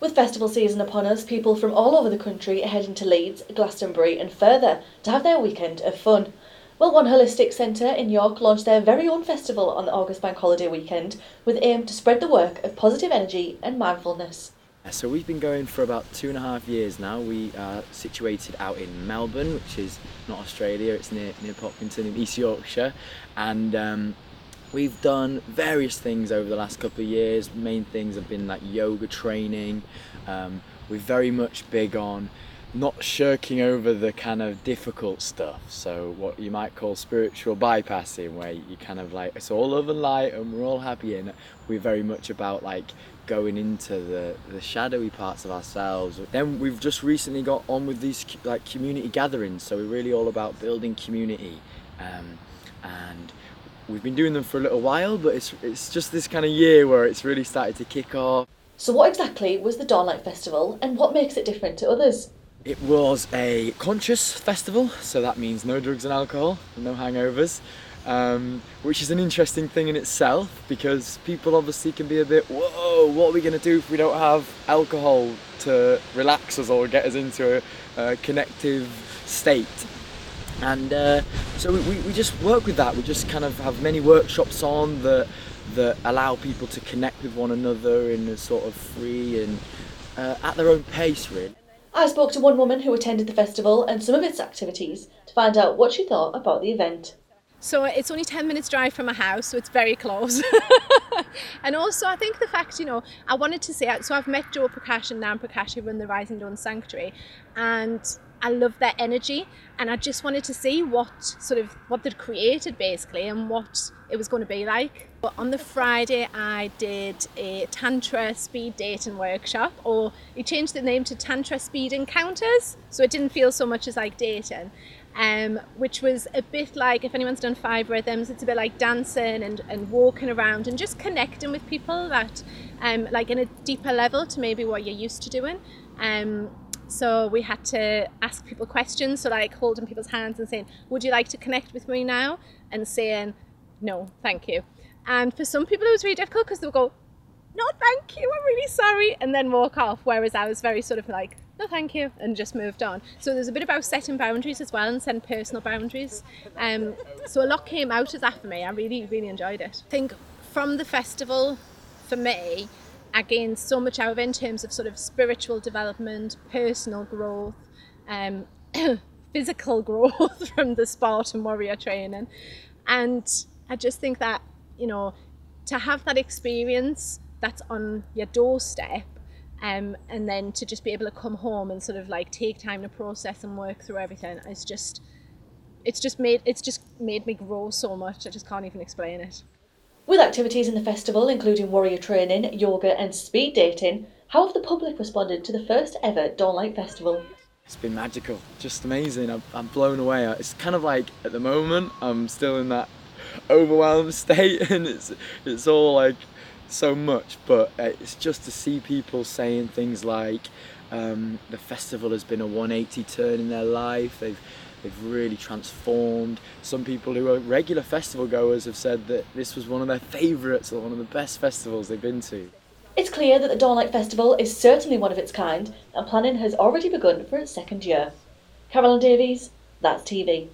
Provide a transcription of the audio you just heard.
With festival season upon us, people from all over the country are heading to Leeds, Glastonbury and further to have their weekend of fun. Well, One Holistic Centre in York launched their very own festival on the August Bank Holiday weekend with aim to spread the work of positive energy and mindfulness. So we've been going for about 2.5 years now. We are situated out in Melbourne, which is not Australia, it's near Pocklington in East Yorkshire, and we've done various things over the last couple of years. Main things have been like yoga training. We're very much big on not shirking over the kind of difficult stuff, so what you might call spiritual bypassing, where you kind of like, it's all love and light and we're all happy, and we're very much about like going into the shadowy parts of ourselves. Then we've just recently got on with these like community gatherings, so we're really all about building community, and we've been doing them for a little while, but it's just this kind of year where it's really started to kick off. So what exactly was the Dawnlight Festival and what makes it different to others? It was a conscious festival, so that means no drugs and alcohol, no hangovers, which is an interesting thing in itself, because people obviously can be a bit, whoa, what are we going to do if we don't have alcohol to relax us or get us into a connective state? And so we just work with that. We just kind of have many workshops on that allow people to connect with one another in a sort of free and at their own pace, really. I spoke to one woman who attended the festival and some of its activities to find out what she thought about the event. So it's only 10 minutes drive from my house, so it's very close. And also I think the fact, I wanted to say, so I've met Joe Prakash and Nan Prakash who run the Rising Dawn Sanctuary, and I love their energy, and I just wanted to see what they'd created basically and what it was going to be like. But on the Friday I did a Tantra speed dating workshop, or he changed the name to Tantra Speed Encounters, so it didn't feel so much as like dating. Which was a bit like, if anyone's done 5 rhythms, it's a bit like dancing and walking around and just connecting with people that like in a deeper level to maybe what you're used to doing. So we had to ask people questions, so like holding people's hands and saying, would you like to connect with me now? And saying, no, thank you. And for some people it was really difficult because they'll go, no, thank you, I'm really sorry, and then walk off, whereas I was very sort of like, no thank you, and just moved on. So there's a bit about setting boundaries as well, and setting personal boundaries. So a lot came out of that for me. I really, really enjoyed it. I think from the festival, for me, I gained so much out of it in terms of sort of spiritual development, personal growth, physical growth from the sport and warrior training. And I just think that, to have that experience that's on your doorstep, and then to just be able to come home and sort of like take time to process and work through everything, it's just made me grow so much. I just can't even explain it. With activities in the festival including warrior training, yoga and speed dating, how have the public responded to the first ever Dawnlight Festival? It's been magical, just amazing. I'm blown away. It's kind of like, at the moment, I'm still in that overwhelmed state, and it's all like so much, but it's just to see people saying things like the festival has been a 180 turn in their life. They've really transformed. Some people who are regular festival goers have said that this was one of their favourites or one of the best festivals they've been to. It's clear that the Dawnlight Festival is certainly one of its kind, and planning has already begun for its second year. Carolyn Davies, That's TV.